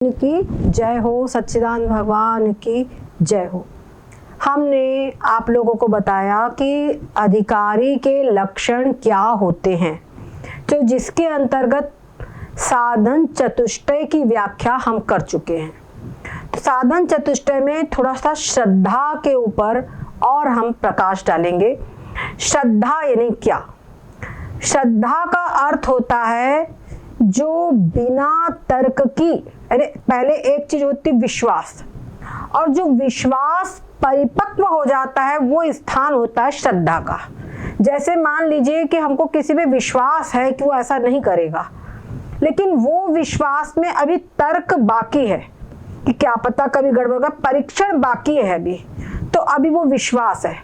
की जय हो, सच्चिदानंद भगवान की जय हो। हमने आप लोगों को बताया कि अधिकारी के लक्षण क्या होते हैं, तो जिसके अंतर्गत साधन चतुष्टय की व्याख्या हम कर चुके हैं। तो साधन चतुष्टय में थोड़ा सा श्रद्धा के ऊपर और हम प्रकाश डालेंगे। श्रद्धा यानी क्या? श्रद्धा का अर्थ होता है जो बिना तर्क की, अरे पहले एक चीज होती विश्वास, और जो विश्वास परिपक्व हो जाता है वो स्थान होता है श्रद्धा का। जैसे मान लीजिए कि हमको किसी पे विश्वास है कि वो ऐसा नहीं करेगा, लेकिन वो विश्वास में अभी तर्क बाकी है कि क्या पता कभी गड़बड़ का, परीक्षण बाकी है अभी, तो अभी वो विश्वास है।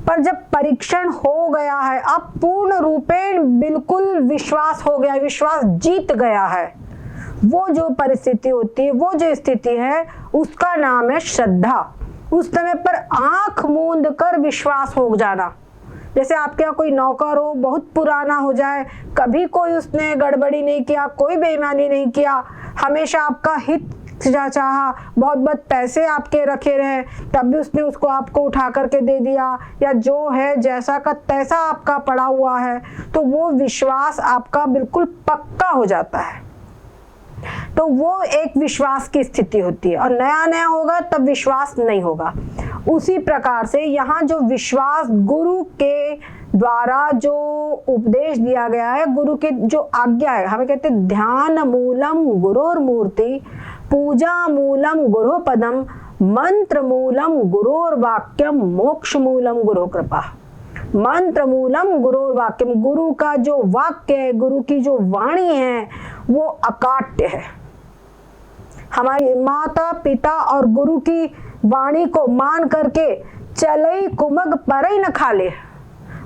पर जब परीक्षण हो गया है, अब पूर्ण रूपेण बिल्कुल विश्वास हो गया, विश्वास जीत गया है, वो जो परिस्थिति होती है, वो जो स्थिति है, उसका नाम है श्रद्धा। उस समय पर आंख मूंद कर विश्वास हो जाना। जैसे आपके यहाँ कोई नौकर हो, बहुत पुराना हो जाए, कभी कोई उसने गड़बड़ी नहीं किया, कोई बेईमानी नहीं किया, हमेशा आपका हित चाहा, बहुत बहुत पैसे आपके रखे रहे, तब भी उसने उसको आपको उठा करके दे दिया, या जो है जैसा का तैसा आपका पड़ा हुआ है, तो वो विश्वास आपका बिल्कुल पक्का हो जाता है। तो वो एक विश्वास की स्थिति होती है, और नया नया होगा तब विश्वास नहीं होगा। उसी प्रकार से यहाँ जो विश्वास गुरु के द्वारा जो उपदेश दिया गया है, गुरु के जो आज्ञा है, हमें कहते हैं ध्यान मूलम गुरोर मूर्ति, पूजा मूलम गुरु पदम, मंत्र मूलम गुरोर वाक्यम, मोक्ष मूलम गुरु कृपा। मंत्र मूलम गुरु वाक्यम, गुरु का जो वाक्य है, गुरु की जो वाणी है, वो अकाट्य है। हमारी माता पिता और गुरु की वाणी को मान करके चलई कुमग पर ही न खाले,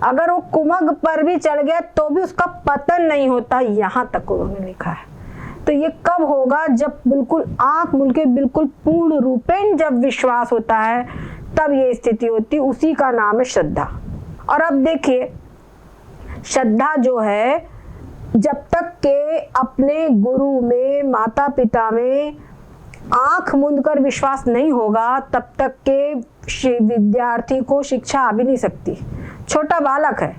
अगर वो कुमग पर भी चढ़ गया तो भी उसका पतन नहीं होता, यहाँ तक उन्होंने लिखा है। तो ये कब होगा? जब बिल्कुल आंख मूंद के बिल्कुल पूर्ण रूपेण जब विश्वास होता है, तब ये स्थिति होती है, उसी का नाम है श्रद्धा। और अब देखिए, श्रद्धा जो है, जब तक के अपने गुरु में, माता पिता में आंख मूंद कर विश्वास नहीं होगा, तब तक के विद्यार्थी को शिक्षा आ भी नहीं सकती। छोटा बालक है,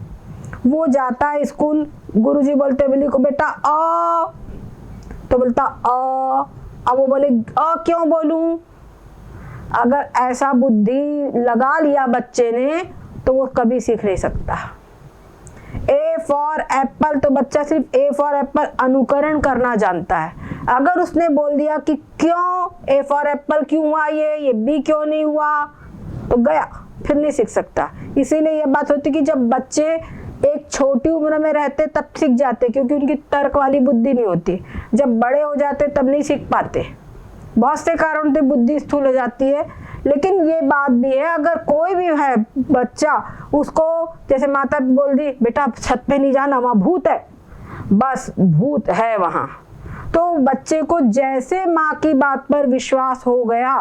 वो जाता है स्कूल, गुरुजी बोलते बिल्ली को बेटा आ, तो बोलता आ, अब वो बोले आ क्यों बोलूं? अगर ऐसा बुद्धि लगा लिया बच्चे ने, तो वो कभी सीख नहीं सकता। ए फॉर एप्पल, तो बच्चा सिर्फ ए फॉर एप्पल अनुकरण करना जानता है। अगर उसने बोल दिया कि क्यों ए फॉर एप्पल क्यों हुआ, ये बी क्यों नहीं हुआ, तो गया, फिर नहीं सीख सकता। इसीलिए ये बात होती कि जब बच्चे एक छोटी उम्र में रहते तब सीख जाते, क्योंकि उनकी तर्क वाली बुद्धि नहीं होती। जब बड़े हो जाते तब नहीं सीख पाते, बहुत से कारण से बुद्धि स्थूल हो जाती है। लेकिन ये बात भी है, अगर कोई भी है बच्चा, उसको जैसे माता बोल दी बेटा छत पे नहीं जाना, वहां भूत है, बस भूत है वहां, तो बच्चे को जैसे माँ की बात पर विश्वास हो गया,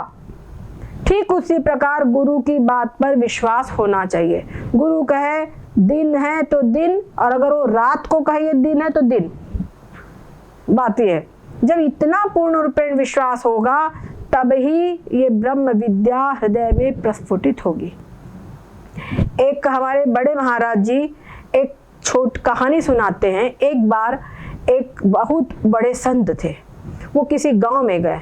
ठीक उसी प्रकार गुरु की बात पर विश्वास होना चाहिए। गुरु कहे दिन है तो दिन, और अगर वो रात को कहे ये दिन है तो दिन। बात ये है, जब इतना पूर्ण रूपेण विश्वास होगा, तब ही ये ब्रह्म विद्या हृदय में प्रस्फुटित होगी। एक हमारे बड़े महाराज जी एक छोटी कहानी सुनाते हैं। एक बार एक बहुत बड़े संत थे, वो किसी गांव में गए।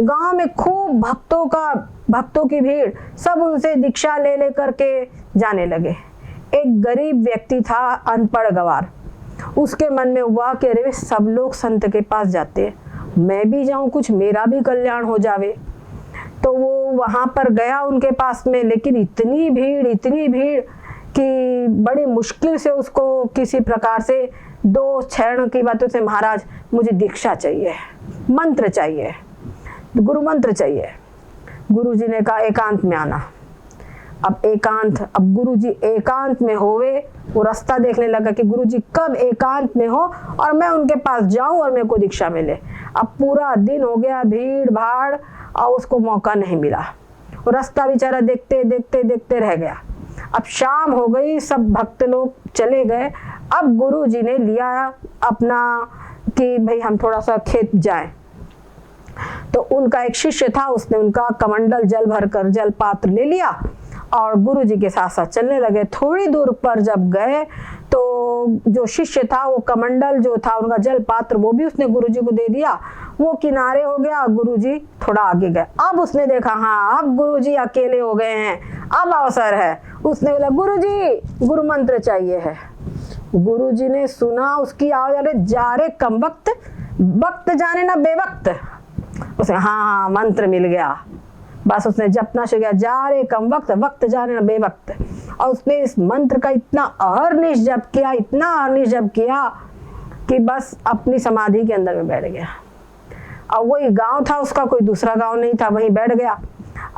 गांव में खूब भक्तों की भीड़, सब उनसे दीक्षा ले ले करके जाने लगे। एक गरीब व्यक्ति था, अनपढ़ गवार, उसके मन में हुआ कि अरे सब लोग संत के पास जाते हैं, मैं भी जाऊं, कुछ मेरा भी कल्याण हो जावे। तो वो वहां पर गया उनके पास में, लेकिन इतनी भीड़ कि बड़ी मुश्किल से उसको किसी प्रकार से 2 क्षण की बातों से, महाराज मुझे दीक्षा चाहिए, मंत्र चाहिए, गुरु मंत्र चाहिए। गुरुजी ने कहा एकांत में आना। अब गुरुजी एकांत में होवे, वो रास्ता देखने लगा कि गुरुजी कब एकांत में हो और मैं उनके पास जाऊं और मेरे को दीक्षा मिले। अब पूरा दिन हो गया, भीड़ भाड़, और उसको मौका नहीं मिला। वो रास्ता बेचारा देखते रह गया। अब शाम हो गई, सब भक्त लोग चले गए। अब गुरुजी ने लिया अपना कि भाई हम थोड़ा सा खेत जाएं। तो उनका एक शिष्य था, उसने उनका कमंडल जल भरकर जल पात्र ले लिया और गुरुजी के साथ साथ चलने लगे। थोड़ी दूर पर जब गए तो जो शिष्य था वो कमंडल जो था उनका जल पात्र वो भी उसने गुरुजी को दे दिया। वो किनारे हो गया, गुरुजी थोड़ा आगे गए। अब उसने देखा हाँ अब गुरुजी अकेले हो गए हैं, अब अवसर है। उसने बोला गुरुजी गुरु मंत्र चाहिए है। गुरुजी ने सुना उसकी आवाज, अरे जा रे कम वक्त, वक्त जाने ना बेवक्त। उसे हाँ मंत्र मिल गया। बस उसने जपना शुरू किया, जा रे कम वक्त, वक्त जाने ना बेवक्त। और उसने इस मंत्र का इतना अहर्निश जप किया, इतना अहर्निश जप किया कि बस अपनी समाधि के अंदर में बैठ गया। अब वही गांव था उसका, कोई दूसरा गांव नहीं था, वहीं बैठ गया।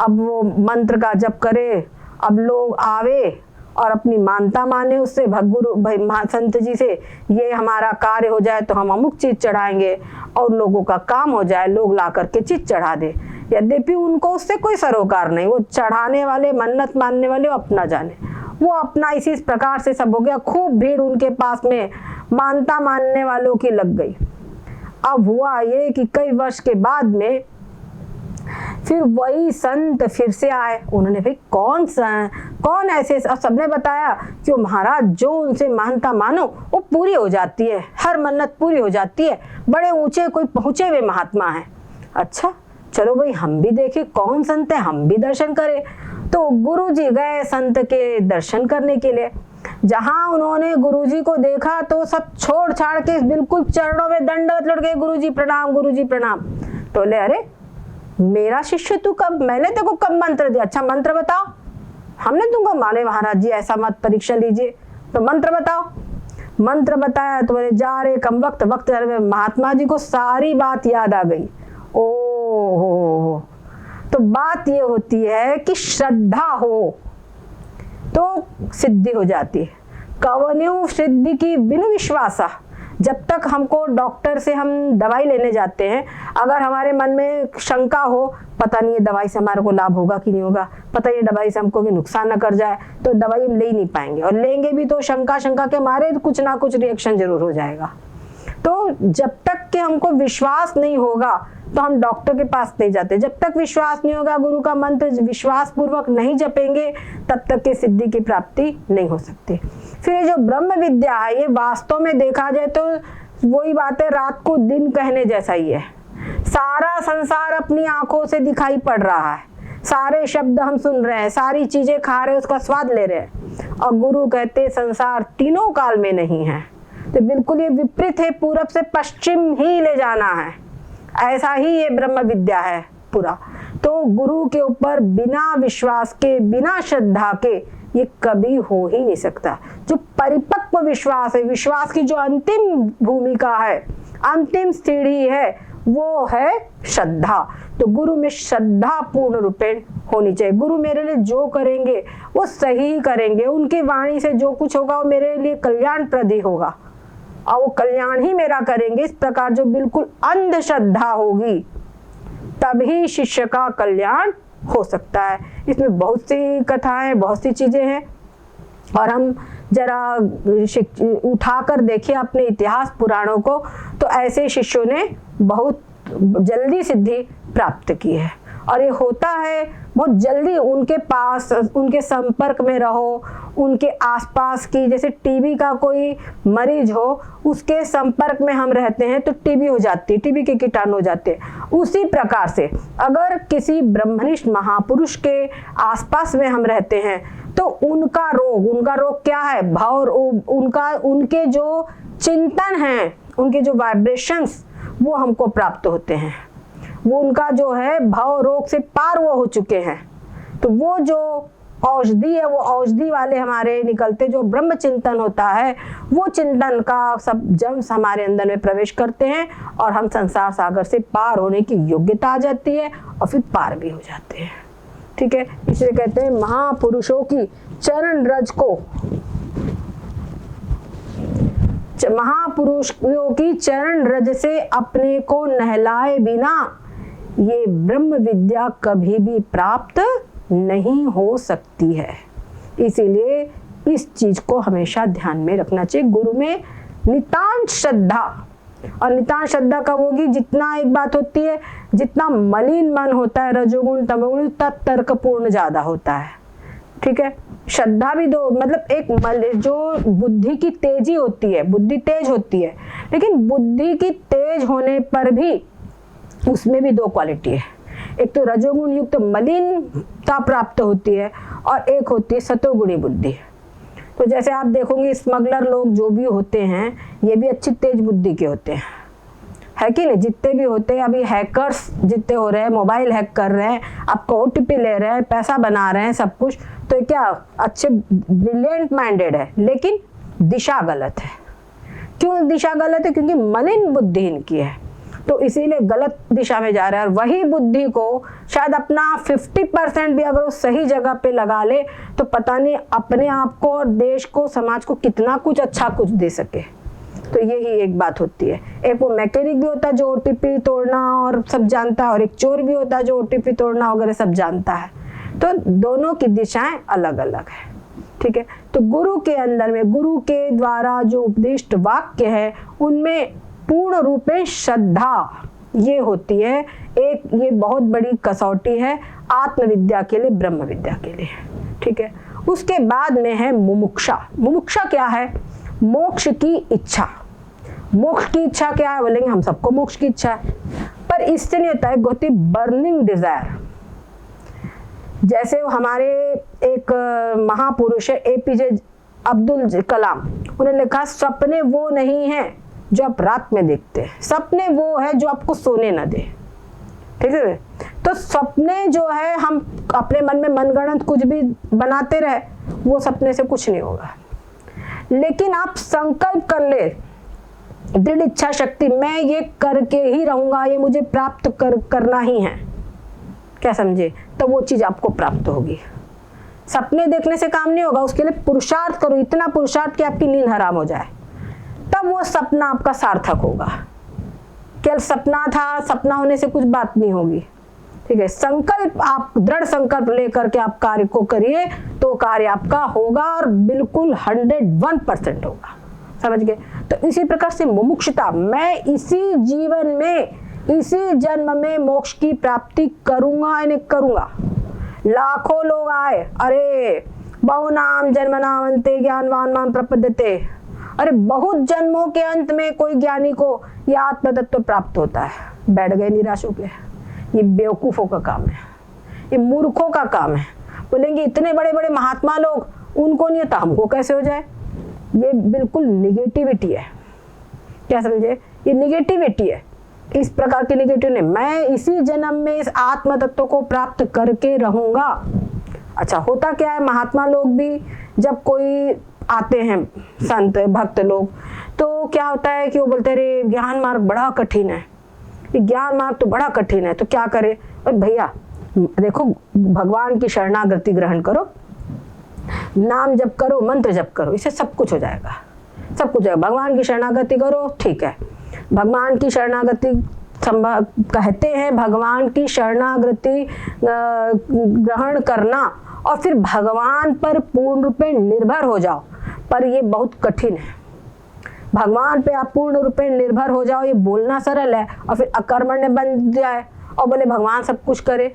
अब वो मंत्र का जप करे, अब लोग आवे और अपनी मानता माने उससे, भगुरु भाई संत जी से ये हमारा कार्य हो जाए तो हम अमुक चीज चढ़ाएंगे और लोगों का काम हो जाए, लोग ला करके चीज चढ़ा दे। यद्यपि उनको उससे कोई सरोकार नहीं, वो चढ़ाने वाले मन्नत मानने वाले वो अपना जाने, वो अपना इसी प्रकार से सब हो गया। खूब भीड़ उनके पास में मानता मानने वालों की लग गई। अब हुआ ये कि कई वर्ष के बाद में फिर वही संत फिर से आए। उन्होंने भाई कौन ऐसे, सबने बताया कि महाराज जो उनसे मानता मानो वो पूरी हो जाती है, हर मन्नत पूरी हो जाती है, बड़े ऊंचे कोई पहुंचे हुए महात्मा है। अच्छा चलो भाई हम भी देखें कौन संत है, हम भी दर्शन करें। तो गुरुजी गए संत के दर्शन करने के लिए। जहां उन्होंने गुरुजी को देखा तो सब छोड़ छाड़ के बिल्कुल चरणों में दंडवत लुढ़ गए, गुरुजी प्रणाम, गुरुजी प्रणाम। तो ले अरे मेरा शिष्य तू कब, मैंने तेको कब मंत्र दिया, अच्छा मंत्र बताओ। हमने तुमको माने महाराज जी ऐसा मत परीक्षा लीजिए, तो मंत्र बताओ। मंत्र बताया तो बोले जा रे कम वक्त, वक्त महात्मा जी को सारी बात याद आ गई। ओ तो बात ये होती है कि श्रद्धा हो तो सिद्धि हो जाती है। कवन्यु सिद्धि की बिनु विश्वासा, जब तक हमको डॉक्टर से हम दवाई लेने जाते हैं, अगर हमारे मन में शंका हो पता नहीं ये दवाई से हमारे को लाभ होगा कि नहीं होगा, पता नहीं दवाई से हमको भी नुकसान न कर जाए, तो दवाई हम ले ही नहीं पाएंगे। और लेंगे भी तो शंका के मारे कुछ ना कुछ रिएक्शन जरूर हो जाएगा। तो जब तक कि हमको विश्वास नहीं होगा तो हम डॉक्टर के पास नहीं जाते। जब तक विश्वास नहीं होगा, गुरु का मंत्र विश्वास पूर्वक नहीं जपेंगे, तब तक के सिद्धि की प्राप्ति नहीं हो सकती। फिर ये जो ब्रह्म विद्या है, ये वास्तव में देखा जाए तो वही बात है, रात को दिन कहने जैसा ही है। सारा संसार अपनी आंखों से दिखाई पड़ रहा है, सारे शब्द हम सुन रहे हैं, सारी चीजें खा रहे हैं, उसका स्वाद ले रहे हैं। और गुरु कहते संसार तीनों काल में नहीं है, तो बिल्कुल ये विपरीत है, पूरब से पश्चिम ही ले जाना है। ऐसा ही ये ब्रह्म विद्या है पूरा। तो गुरु के ऊपर बिना विश्वास के, बिना श्रद्धा के ये कभी हो ही नहीं सकता। जो परिपक्व विश्वास है, विश्वास की जो अंतिम भूमिका है, अंतिम सीढ़ी है, वो है श्रद्धा। तो गुरु में श्रद्धा पूर्ण रूपेण होनी चाहिए। गुरु मेरे लिए जो करेंगे वो सही करेंगे, उनकी वाणी से जो कुछ होगा वो मेरे लिए कल्याणप्रद ही होगा और वो कल्याण ही मेरा करेंगे। इस प्रकार जो बिल्कुल अंधश्रद्धा होगी तभी शिष्य का कल्याण हो सकता है। इसमें बहुत सी कथाएं, बहुत सी चीजें हैं और हम जरा उठाकर देखिए अपने इतिहास पुराणों को, तो ऐसे शिष्यों ने बहुत जल्दी सिद्धि प्राप्त की है। और ये होता है बहुत जल्दी, उनके पास, उनके संपर्क में रहो, उनके आसपास की, जैसे टीबी का कोई मरीज हो, उसके संपर्क में हम रहते हैं तो टीबी हो जाती है, टीबी के कीटाणु हो जाते हैं। उसी प्रकार से अगर किसी ब्रह्मनिष्ठ महापुरुष के आसपास में हम रहते हैं तो उनका रोग क्या है, भाव, उनके जो चिंतन हैं, उनके जो वाइब्रेशंस वो हमको प्राप्त होते हैं। वो उनका जो है भाव रोग से पार वो हो चुके हैं, तो वो जो औषधि है, वो औषधि वाले हमारे निकलते जो ब्रह्म चिंतन होता है, वो चिंतन का सब जब हमारे अंदर में प्रवेश करते हैं और हम संसार सागर से पार होने की योग्यता आ जाती है और फिर पार भी हो जाते हैं। ठीक है, इसलिए कहते हैं महापुरुषों की चरण रज को, महापुरुषों की चरण रज से अपने को नहलाए बिना ये ब्रह्म विद्या कभी भी प्राप्त नहीं हो सकती है। इसीलिए इस चीज को हमेशा ध्यान में रखना चाहिए। गुरु में नितांत श्रद्धा और नितांत श्रद्धा कब होगी? जितना एक बात होती है, जितना मलिन मन होता है रजोगुण तमोगुण, उतना तर्कपूर्ण ज्यादा होता है। ठीक है, श्रद्धा भी दो, मतलब एक जो बुद्धि की तेजी होती है, बुद्धि तेज होती है, लेकिन बुद्धि की तेज होने पर भी उसमें भी दो क्वालिटी है। एक तो रजोगुण युक्त मलिनता प्राप्त होती है और एक होती है सतोगुणी बुद्धि। तो जैसे आप देखोगे स्मगलर लोग जो भी होते हैं ये भी अच्छी तेज बुद्धि के होते हैं, है कि नहीं? जितने भी होते हैं, अभी हैकर्स जितने हो रहे हैं, मोबाइल हैक कर रहे हैं, आपको ओटीपी ले रहे हैं, पैसा बना रहे हैं, सब कुछ, तो क्या अच्छे ब्रिलियंट माइंडेड है, लेकिन दिशा गलत है। क्यों दिशा गलत है? क्योंकि मलिन बुद्धि इनकी है, तो इसीलिए गलत दिशा में जा रहा है। और वही बुद्धि को शायद अपना 50% भी अगर वो सही जगह पे लगा ले तो पता नहीं अपने आप को और देश को, समाज को कितना कुछ अच्छा कुछ दे सके। तो यही एक बात होती है। एक वो मैकेनिक भी होता है जो ओटीपी तोड़ना और सब जानता है, और एक चोर भी होता है जो ओटीपी तोड़ना वगैरह सब जानता है। तो दोनों की दिशाएं अलग अलग है। ठीक है, तो गुरु के अंदर में, गुरु के द्वारा जो उपदिष्ट वाक्य है उनमें पूर्ण रूप में श्रद्धा ये होती है। एक ये बहुत बड़ी कसौटी है आत्मविद्या के लिए, ब्रह्म विद्या के लिए। ठीक है, उसके बाद में है मुमुक्षा। मुमुक्षा क्या है? मोक्ष की इच्छा। मोक्ष की इच्छा क्या है? बोलेंगे हम सबको मोक्ष की इच्छा है, पर इससे नहीं होता है, होती बर्निंग डिजायर। जैसे हमारे एक महापुरुष है एपीजे अब्दुल कलाम, उन्होंने लिखा सपने वो नहीं है जो आप रात में देखते हैं, सपने वो है जो आपको सोने न दे। ठीक है, तो सपने जो है हम अपने मन में मनगढ़ंत कुछ भी बनाते रहे, वो सपने से कुछ नहीं होगा। लेकिन आप संकल्प कर ले, दृढ़ इच्छा शक्ति, मैं ये करके ही रहूंगा, ये मुझे प्राप्त करना ही है, क्या समझे? तो वो चीज आपको प्राप्त होगी। सपने देखने से काम नहीं होगा, उसके लिए पुरुषार्थ करो, इतना पुरुषार्थ कि आपकी नींद हराम हो जाए, तब वो सपना आपका सार्थक होगा। केवल सपना था, सपना होने से कुछ बात नहीं होगी। ठीक है, संकल्प, आप दृढ़ संकल्प लेकर के आप कार्य को करिए तो कार्य आपका होगा और बिल्कुल 101% होगा। समझ गए? तो इसी प्रकार से मुमुक्षुता, मैं इसी जीवन में, इसी जन्म में मोक्ष की प्राप्ति करूंगा, इन्हें करूंगा। लाखों लोग आए, अरे बहुनाम जन्मनाम अन्ते ज्ञानवान माम प्रपद्यते, अरे बहुत जन्मों के अंत में कोई ज्ञानी को यह आत्मतत्व प्राप्त होता है। बैठ गए निराश होकर। ये बेवकूफों का काम है, ये मूर्खों का काम है। बोलेंगे इतने बड़े बड़े महात्मा लोग, उनको नहीं होता, हमको कैसे हो जाए? ये बिल्कुल निगेटिविटी है, क्या समझे? ये निगेटिविटी है। इस प्रकार की निगेटिव नहीं, मैं इसी जन्म में इस आत्म तत्व को प्राप्त करके रहूंगा। अच्छा, होता क्या है, महात्मा लोग भी जब कोई आते हैं, संत भक्त लोग, तो क्या होता है कि वो बोलते रे ज्ञान मार्ग बड़ा कठिन है, ये ज्ञान मार्ग तो बड़ा कठिन है, तो क्या करे? और भैया देखो, भगवान की शरणागति ग्रहण करो, नाम जप करो, मंत्र जप करो, इससे सब कुछ हो जाएगा, सब कुछ है। भगवान की शरणागति करो, ठीक है। भगवान की शरणागति कहते हैं, भगवान की शरणागति ग्रहण करना और फिर भगवान पर पूर्ण रूप में निर्भर हो जाओ, पर ये बहुत कठिन है। भगवान पे आप पूर्ण रूप में निर्भर हो जाओ, ये बोलना सरल है, और फिर अकर्मण्य बन जाए और बोले भगवान सब कुछ करे,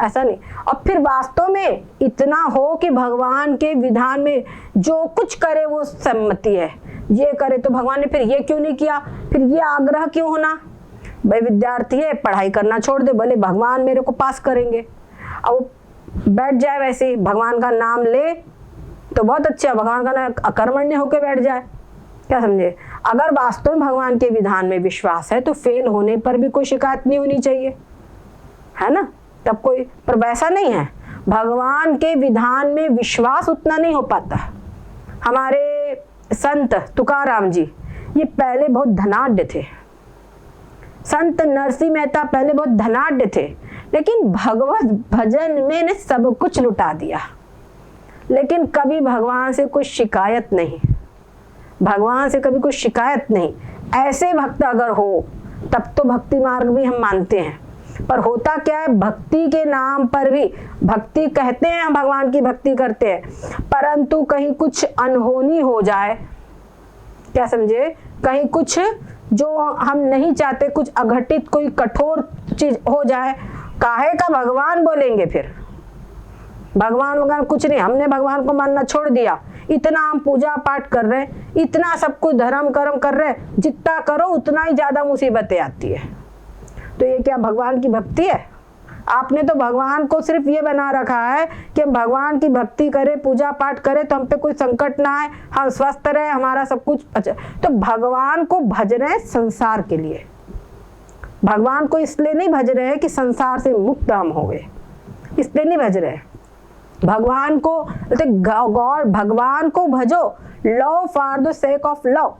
ऐसा नहीं। और फिर वास्तव में इतना हो कि भगवान के विधान में जो कुछ करे वो सम्मति है, ये करे तो भगवान ने फिर ये क्यों नहीं किया, फिर ये आग्रह क्यों होना? भाई विद्यार्थी है, पढ़ाई करना छोड़ दे, बोले भगवान मेरे को पास करेंगे, अब बैठ जाए वैसे ही, भगवान का नाम ले तो बहुत अच्छा, भगवान का नाम अकर्मण्य होकर बैठ जाए, क्या समझे? अगर वास्तव में भगवान के विधान में विश्वास है तो फेल होने पर भी कोई शिकायत नहीं होनी चाहिए, है ना? तब कोई, पर वैसा नहीं है, भगवान के विधान में विश्वास उतना नहीं हो पाता। हमारे संत तुकाराम जी, ये पहले बहुत धनाढ्य थे, संत नरसिंह मेहता पहले बहुत धनाढ्य थे, लेकिन भगवत भजन में ने सब कुछ लुटा दिया, लेकिन कभी भगवान से कोई शिकायत नहीं, भगवान से कभी कोई शिकायत नहीं। ऐसे भक्त अगर हो तब तो भक्ति मार्ग भी हम मानते हैं, पर होता क्या है, भक्ति के नाम पर भी, भक्ति कहते हैं हम भगवान की भक्ति करते हैं, परंतु कहीं कुछ अनहोनी हो जाए, क्या समझे, कहीं कुछ जो हम नहीं चाहते कुछ अघटित कोई कठोर चीज हो जाए, काहे का भगवान बोलेंगे फिर। भगवान कुछ नहीं, हमने भगवान को मानना छोड़ दिया, इतना हम पूजा पाठ कर रहे हैं, इतना सब कुछ धर्म कर्म कर रहे हैं, जितना करो उतना ही ज्यादा मुसीबतें आती है। तो ये क्या भगवान की भक्ति है? आपने तो भगवान को सिर्फ ये बना रखा है कि हम भगवान की भक्ति करें, पूजा पाठ करें तो हम पे कोई संकट ना आए, हम स्वस्थ रहे, हमारा सब कुछ अच्छा। तो भगवान को भज रहे हैं संसार के लिए, भगवान को इसलिए नहीं भज रहे हैं कि संसार से मुक्त हम हो गए, इसलिए नहीं भज रहे। भगवान को गॉड, भगवान को भजो, love for the sake of love,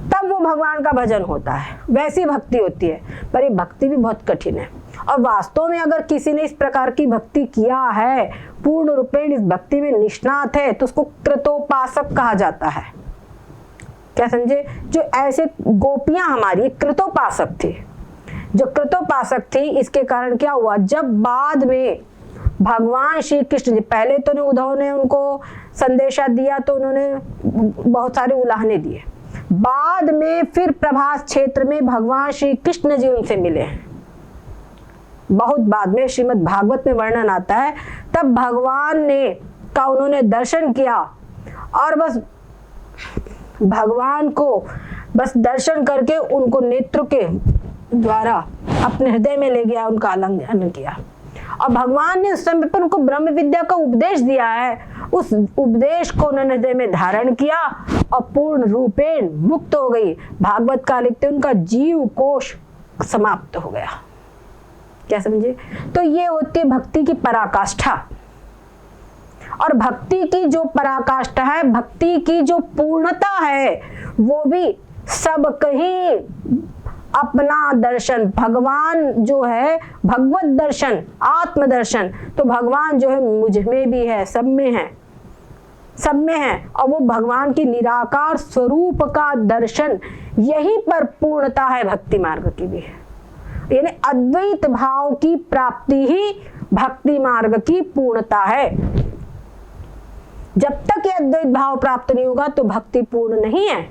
तब वो भगवान का भजन होता है, वैसी भक्ति होती है। पर ये भक्ति भी बहुत कठिन है, और वास्तव में अगर किसी ने इस प्रकार की भक्ति किया है, पूर्ण रूपेण इस भक्ति में निष्णात है, तो उसको कृतोपासक कहा जाता है। क्या समझे? जो ऐसे गोपियां हमारी कृतोपासक थी, जो कृतोपासक थी, इसके कारण क्या हुआ, जब बाद में भगवान श्री कृष्ण जी, पहले तो उद्धव ने उनको संदेशा दिया तो उन्होंने बहुत सारे उलाहने दिए, बाद में फिर प्रभास क्षेत्र में भगवान श्री कृष्ण जी उनसे मिले हैं, बहुत बाद में श्रीमद् भागवत में वर्णन आता है। तब भगवान ने का उन्होंने दर्शन किया, और बस भगवान को बस दर्शन करके उनको नेत्र के द्वारा अपने हृदय में ले गया, उनका आलिंगन किया, और भगवान ने उस समय पर उनको ब्रह्म विद्या का उपदेश दिया है। उस उपदेश को उन्होंने हृदय में धारण किया और पूर्ण रूपेण मुक्त हो गई। भागवत का लिखते उनका जीव कोश समाप्त हो गया। क्या समझे? तो ये होती है भक्ति की पराकाष्ठा, और भक्ति की जो पराकाष्ठा है, भक्ति की जो पूर्णता है, वो भी सब कहीं अपना दर्शन, भगवान जो है भगवत दर्शन, आत्मदर्शन, तो भगवान जो है मुझ में भी है, सब में है, सब में है, और वो भगवान की निराकार स्वरूप का दर्शन, यही पर पूर्णता है भक्ति मार्ग की भी। यानी अद्वैत भाव की प्राप्ति ही भक्ति मार्ग की पूर्णता है। जब तक ये अद्वैत भाव प्राप्त नहीं होगा तो भक्ति पूर्ण नहीं है।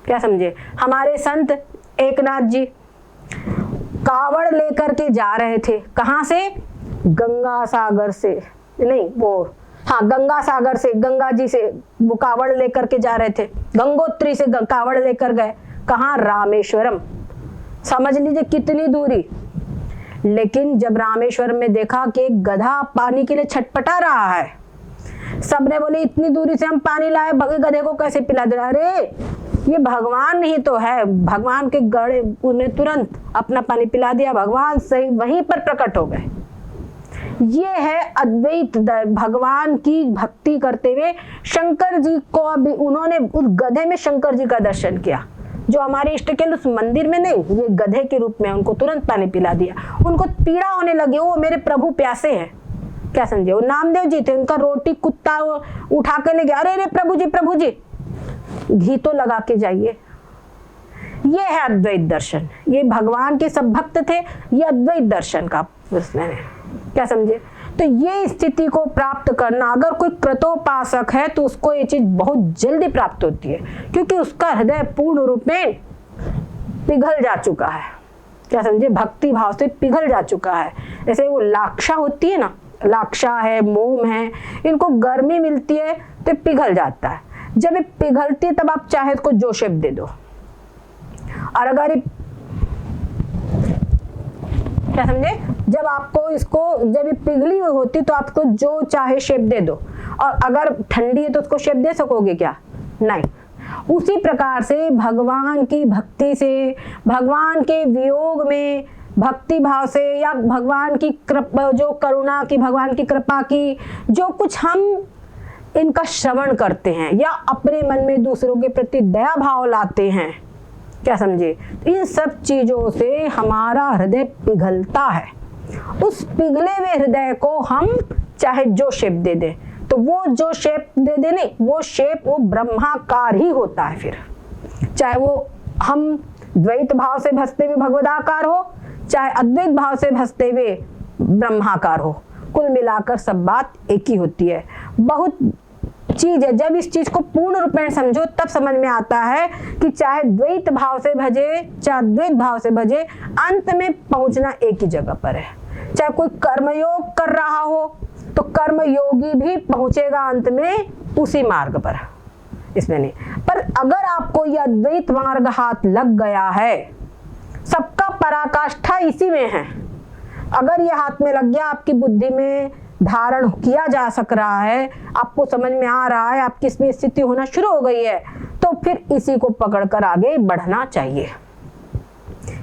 क्या समझे? हमारे संत एकनाथ जी कावड़ लेकर के जा रहे थे, कहां से? गंगा सागर से, नहीं वो हाँ गंगा सागर से, गंगा जी से वो कावड़ लेकर के जा रहे थे, गंगोत्री से कावड़ लेकर गए, कहां? रामेश्वरम। समझ लीजिए कितनी दूरी। लेकिन जब रामेश्वरम में देखा कि एक गधा पानी के लिए छटपटा रहा है, सबने बोले इतनी दूरी से हम पानी लाए, गधे को कैसे पिला दे? अरे ये भगवान ही तो है, भगवान के गड़े, उन्हें तुरंत अपना पानी पिला दिया, भगवान सही वहीं पर प्रकट हो गए। ये है अद्वैत, भगवान की भक्ति करते हुए शंकर जी को भी उन्होंने उस गधे में शंकर जी का दर्शन किया, जो हमारे इष्ट के उस मंदिर में नहीं, ये गधे के रूप में उनको तुरंत पानी पिला दिया। उनको पीड़ा होने लगी, वो मेरे प्रभु प्यासे हैं। क्या समझे? वो नामदेव जी थे, उनका रोटी कुत्ता उठा के ले गया, अरे प्रभु जी घी तो लगा के जाइए। ये है अद्वैत दर्शन, ये भगवान के सब भक्त थे, ये अद्वैत दर्शन का उसने। क्या समझे? तो ये स्थिति को प्राप्त करना, अगर कोई कृतोपासक है तो उसको ये चीज बहुत जल्दी प्राप्त होती है, क्योंकि उसका हृदय पूर्ण रूप में पिघल जा चुका है। क्या समझे? भक्ति भाव से पिघल जा चुका है। जैसे वो लाक्षा होती है ना, लाक्षा है, मोम है, इनको गर्मी मिलती है तो पिघल जाता है। जब ये पिघलती है तब आप चाहे इसको जो शेप दे दो, और अगर क्या समझे? जब आपको इसको जब ये पिघली हुई होती तो आपको जो चाहे शेप दे दो, और अगर ठंडी है तो उसको शेप दे सकोगे क्या? नहीं। उसी प्रकार से भगवान की भक्ति से, भगवान के वियोग में भक्ति भाव से, या भगवान की कृपा, जो करुणा की, भगवान की कृपा की, जो कुछ हम इनका श्रवण करते हैं या अपने मन में दूसरों के प्रति दया भाव लाते हैं, क्या समझे? इन सब चीजों से हमारा हृदय पिघलता है। उस पिघले हुए हृदय को हम चाहे जो शेप दे दें, तो वो जो शेप दे देने, वो शेप वो ब्रह्माकार ही होता है। फिर चाहे वो हम द्वैत भाव से भसते हुए भगवदाकार हो, चाहे अद्वैत भाव से भसते हुए ब्रह्माकार हो, कुल मिलाकर सब बात एक ही होती है। बहुत चीज है। जब इस चीज को पूर्ण रूप में समझो तब समझ में आता है कि चाहे द्वैत भाव से भजे, चाहे द्वैत भाव से भजे, अंत में पहुंचना एक ही जगह पर है। चाहे कोई कर्मयोग कर रहा हो तो कर्मयोगी भी पहुंचेगा अंत में उसी मार्ग पर, इसमें नहीं। पर अगर आपको यह अद्वैत मार्ग हाथ लग गया है, सबका पराकाष्ठा इसी में है, अगर ये हाथ में लग गया, आपकी बुद्धि में धारण किया जा सक रहा है, आपको समझ में आ रहा है, आपकी इसमें स्थिति होना शुरू हो गई है, तो फिर इसी को पकड़कर आगे बढ़ना चाहिए।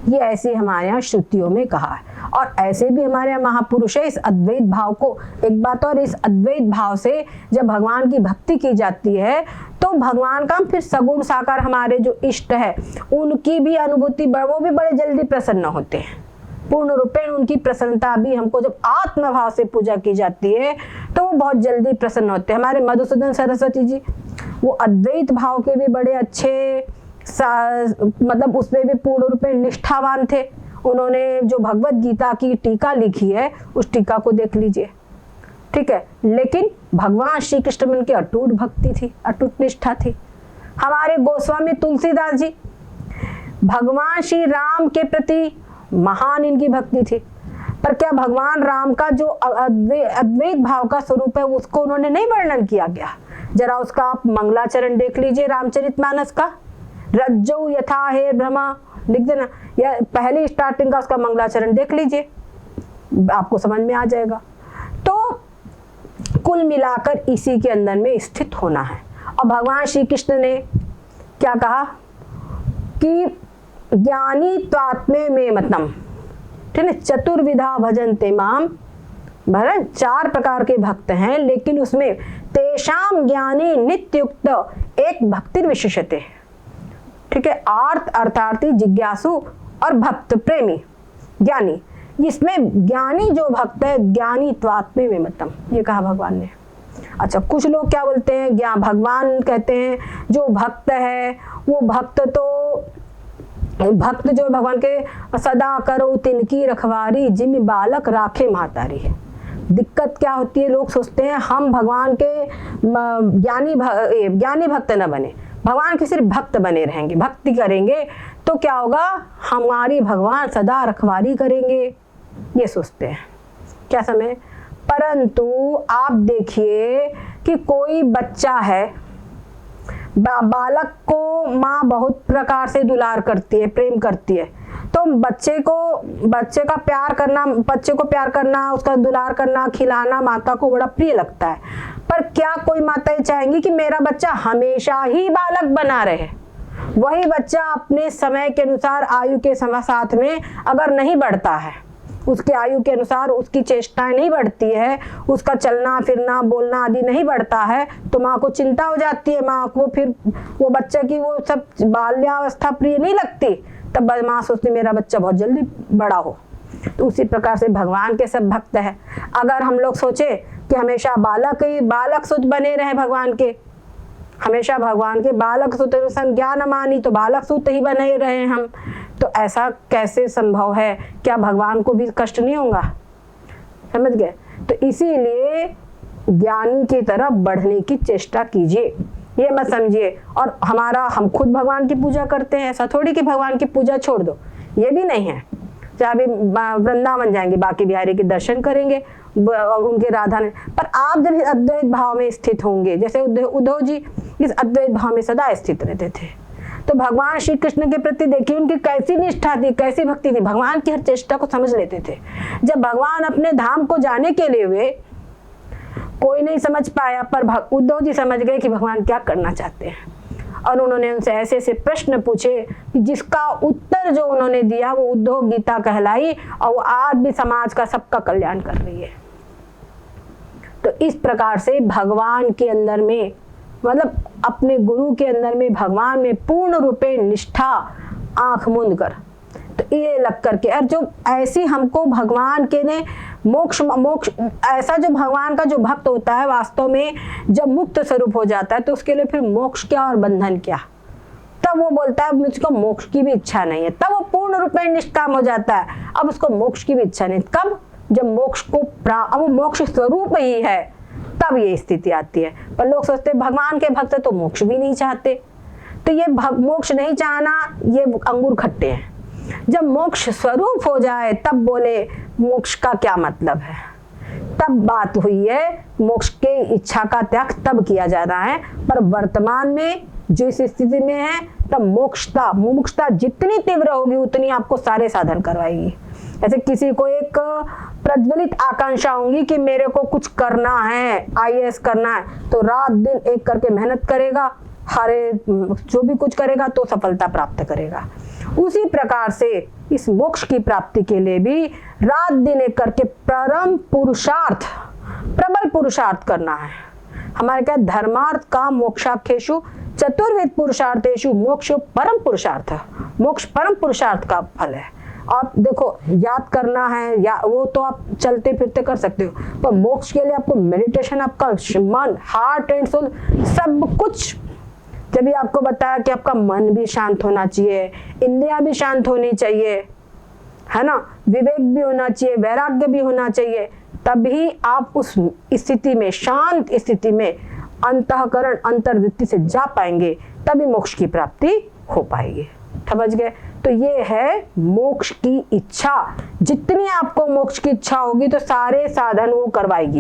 ये ऐसे हमारे यहाँ श्रुतियों में कहा है, और ऐसे भी हमारे यहाँ महापुरुष है। इस अद्वैत भाव को, एक बात और, इस अद्वैत भाव से जब भगवान की भक्ति की जाती है तो भगवान का फिर सगुण साकार हमारे जो इष्ट है उनकी भी अनुभूति, वो भी बड़े जल्दी प्रसन्न होते हैं। पूर्ण रूपेण उनकी प्रसन्नता भी हमको, जब आत्म भाव से पूजा की जाती है तो वो बहुत जल्दी प्रसन्न होते हैं। हमारे मधुसूदन सरस्वती जी, वो अद्वैत भाव के भी बड़े अच्छे, मतलब उसमें भी पूर्ण रूपेण निष्ठावान थे। उन्होंने जो भगवत गीता की टीका लिखी है उस टीका को देख लीजिए, ठीक है। लेकिन भगवान श्री कृष्ण में उनकी अटूट भक्ति थी, अटूट निष्ठा थी। हमारे गोस्वामी तुलसीदास जी, भगवान श्री राम के प्रति महान इनकी भक्ति थी, पर क्या भगवान राम का जो अद्वैत भाव का स्वरूप है उसको उन्होंने नहीं वर्णन किया गया? जरा उसका आप मंगलाचरण देख लीजिए रामचरितमानस का, रज्जौ यथा हे ब्रह्मा, लिख देना, या पहली स्टार्टिंग का उसका मंगलाचरण देख लीजिए, आपको समझ में आ जाएगा। तो कुल मिलाकर इसी के अंदर में स्थित होना है। और भगवान श्री कृष्ण ने क्या कहा कि ज्ञानी त्वात्मे में मतम, ठीक है, चतुर्विधा भजन्ते माम, भरत 4 प्रकार के भक्त हैं, लेकिन उसमें तेषाम ज्ञानी नित्युक्त एक भक्ति विशेषते, ठीक है, आर्त अर्थार्थी जिज्ञासु और भक्त प्रेमी ज्ञानी। इसमें ज्ञानी जो भक्त है, ज्ञानी त्वात्मे में मतम, ये कहा भगवान ने। अच्छा, कुछ लोग क्या बोलते हैं, ज्ञान भगवान कहते हैं जो भक्त है वो भक्त, तो भक्त जो भगवान के सदा करो तिनकी रखवारी, जिम बालक राखे महतारी। दिक्कत क्या होती है, लोग सोचते हैं हम भगवान के ज्ञानी भक्त न बने, भगवान के सिर्फ भक्त बने रहेंगे, भक्ति करेंगे तो क्या होगा, हमारी भगवान सदा रखवारी करेंगे, ये सोचते हैं। क्या समय, परंतु आप देखिए कि कोई बच्चा है, बालक को माँ बहुत प्रकार से दुलार करती है, प्रेम करती है, तो बच्चे का प्यार करना, बच्चे को प्यार करना, उसका दुलार करना, खिलाना माता को बड़ा प्रिय लगता है। पर क्या कोई माताएं चाहेंगी कि मेरा बच्चा हमेशा ही बालक बना रहे? वही बच्चा अपने समय के अनुसार, आयु के समय साथ में अगर नहीं बढ़ता है, उसके आयु के अनुसार उसकी चेष्टाएं नहीं बढ़ती है, उसका चलना फिरना बोलना आदि नहीं बढ़ता है, तो माँ को चिंता हो जाती है। माँ को फिर वो बच्चे की वो सब बाल्यावस्था प्रिय नहीं लगती, तब माँ सोचती मेरा बच्चा बहुत जल्दी बड़ा हो। तो उसी प्रकार से भगवान के सब भक्त है। अगर हम लोग सोचे कि हमेशा बालक सुत बने रहे भगवान के, हमेशा भगवान के बालक सुत ज्ञान मानी, तो बालक सुत ही बने रहे हम, तो ऐसा कैसे संभव है? क्या भगवान को भी कष्ट नहीं होगा? समझ गए? तो इसीलिए ज्ञानी की तरफ बढ़ने की चेष्टा कीजिए, ये मत समझिए। और हम खुद भगवान की पूजा करते हैं, ऐसा थोड़ी कि भगवान की पूजा छोड़ दो, ये भी नहीं है। चाहे भी वृंदावन जाएंगे, बाकी बिहारी के दर्शन करेंगे, उनके राधा ने, पर आप जब अद्वैत भाव में स्थित होंगे, जैसे उद्धव जी इस अद्वैत भाव में सदा स्थित रहते थे, तो भगवान श्री कृष्ण के प्रति देखिए उनकी कैसी निष्ठा थी, कैसी भक्ति थी, भगवान की हर चेष्टा को समझ लेते थे। जब भगवान अपने धाम को जाने के लिए हुए, कोई नहीं समझ पाया, पर उद्धव जी समझ गए कि भगवान क्या करना चाहते हैं, और उन्होंने उनसे ऐसे ऐसे प्रश्न पूछे कि जिसका उत्तर जो उन्होंने दिया वो उद्धव गीता कहलाई, और वो आज भी समाज का सबका कल्याण कर रही है। तो इस प्रकार से भगवान के अंदर में, मतलब अपने गुरु के अंदर में, भगवान में पूर्ण रूपे निष्ठा आंख मूंद कर, तो ये लग करके, और जो ऐसी हमको भगवान के ने मोक्ष ऐसा जो भगवान का जो भक्त होता है वास्तव में जब मुक्त स्वरूप हो जाता है, तो उसके लिए फिर मोक्ष क्या और बंधन क्या? तब वो बोलता है मुझको मोक्ष की भी इच्छा नहीं है, तब वो पूर्ण रूप में निष्काम हो जाता है। अब उसको मोक्ष की भी इच्छा नहीं, कब? जब मोक्ष को अब वो मोक्ष स्वरूप ही है, तब ये स्थिति आती है। पर लोग सोचते हैं भगवान के भक्त तो मोक्ष भी नहीं चाहते, तो ये मोक्ष नहीं चाहना ये अंगूर खट्टे हैं। जब मोक्ष स्वरूप हो जाए तब बोले मोक्ष का क्या मतलब है, तब बात हुई है मोक्ष के इच्छा का त्याग तब किया जा रहा है। पर वर्तमान में जो इस स्थिति में है तब मुमुक्षता जितनी तीव्र होगी उतनी आपको सारे साधन करवाएगी। ऐसे किसी को एक प्रज्वलित आकांक्षा होगी कि मेरे को कुछ करना है, IAS करना है, तो रात दिन एक करके मेहनत करेगा, जो भी कुछ करेगा तो सफलता प्राप्त करेगा। उसी प्रकार से इस मोक्ष की प्राप्ति के लिए भी रात दिन एक करके प्रबल पुरुषार्थ करना है। हमारे क्या धर्मार्थ का मोक्षाख्येषु चतुर्विध पुरुषार्थेषु मोक्ष परम पुरुषार्थ, मोक्ष परम पुरुषार्थ का फल है। आप देखो याद करना है या वो तो आप चलते फिरते कर सकते हो, पर मोक्ष के लिए आपको मेडिटेशन, आपका मन, हार्ट एंड सोल सब कुछ, जब भी आपको बताया कि आपका मन भी शांत होना चाहिए, इंद्रियां भी शांत होनी चाहिए, है ना, विवेक भी होना चाहिए, वैराग्य भी होना चाहिए, तभी आप उस स्थिति में, शांत स्थिति में अंतःकरण अंतर्वृत्ति से जा पाएंगे, तभी मोक्ष की प्राप्ति हो पाएगी। समझ गए? तो ये है मोक्ष की इच्छा। जितनी आपको मोक्ष की इच्छा होगी तो सारे साधन वो करवाएगी।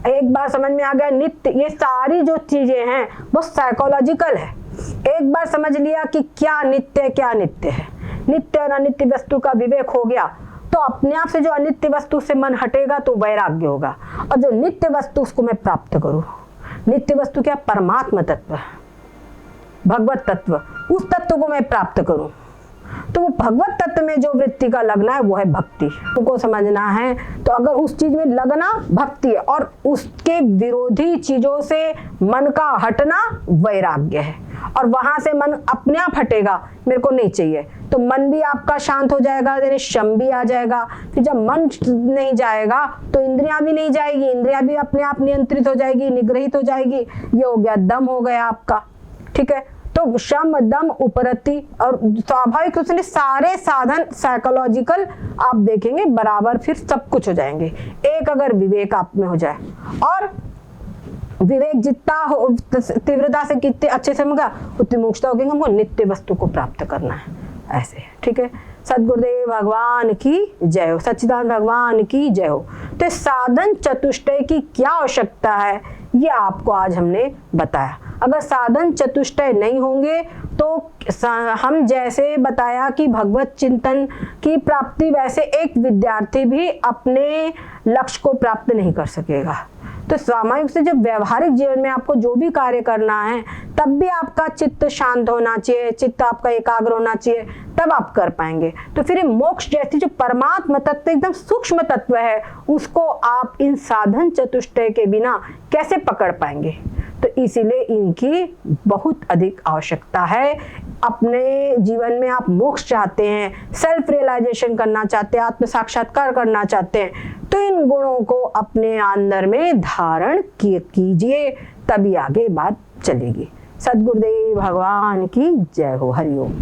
एक बार समझ में आ गया, नित्य, ये सारी जो चीजें हैं वो साइकोलॉजिकल है। एक बार समझ लिया कि क्या नित्य है, क्या नित्य है, नित्य और अनित्य वस्तु का विवेक हो गया, तो अपने आप से जो अनित्य वस्तु से मन हटेगा तो वैराग्य होगा, और जो नित्य वस्तु उसको मैं प्राप्त करूं। नित्य वस्तु क्या? परमात्मा तत्व, भगवत तत्व, उस तत्व को मैं प्राप्त करूं। तो वो भगवत तत्व में जो वृत्ति का लगना है वो है भक्ति। तुमको समझना है तो अगर उस चीज में लगना भक्ति है, और उसके विरोधी चीजों से मन का हटना वैराग्य है, और वहां से मन अपने आप हटेगा, मेरे को नहीं चाहिए, तो मन भी आपका शांत हो जाएगा, यानी शम भी आ जाएगा। फिर जब मन नहीं जाएगा तो इंद्रियां भी नहीं जाएगी, इंद्रियां भी अपने आप नियंत्रित हो जाएगी, निग्रहित हो जाएगी। ये हो गया दम, हो गया आपका। ठीक है, तो शम दम उपरति, और स्वाभाविक रूप से सारे साधन साइकोलॉजिकल आप देखेंगे बराबर, फिर सब कुछ हो जाएंगे। एक अगर विवेक आप में हो जाए, और विवेक जितना हो तीव्रता से कितने अच्छे से होगा उतनी मोक्षता होगी, हमको नित्य वस्तु को प्राप्त करना है। ऐसे, ठीक है। सद्गुरुदेव भगवान की जय हो, सच्चिदानंद भगवान की जय हो। तो साधन चतुष्टय की क्या आवश्यकता है ये आपको आज हमने बताया। अगर साधन चतुष्टय नहीं होंगे तो हम जैसे बताया कि भगवत चिंतन की प्राप्ति, वैसे एक विद्यार्थी भी अपने लक्ष्य को प्राप्त नहीं कर सकेगा। तो सामाजिक से जब व्यवहारिक जीवन में आपको जो भी कार्य करना है तब भी आपका चित्त शांत होना चाहिए, चित्त आपका एकाग्र होना चाहिए, तब आप कर पाएंगे। तो फिर मोक्ष जैसी जो परमात्मा तत्व एकदम सूक्ष्म तत्व है उसको आप इन साधन चतुष्टय के बिना कैसे पकड़ पाएंगे? तो इसीलिए इनकी बहुत अधिक आवश्यकता है। अपने जीवन में आप मोक्ष चाहते हैं, सेल्फ रियलाइजेशन करना चाहते हैं, आत्म साक्षात्कार करना चाहते हैं, तो इन गुणों को अपने अंदर में धारण कीजिए, तभी आगे बात चलेगी। सद्गुरुदेव भगवान की जय हो। हरि ओम।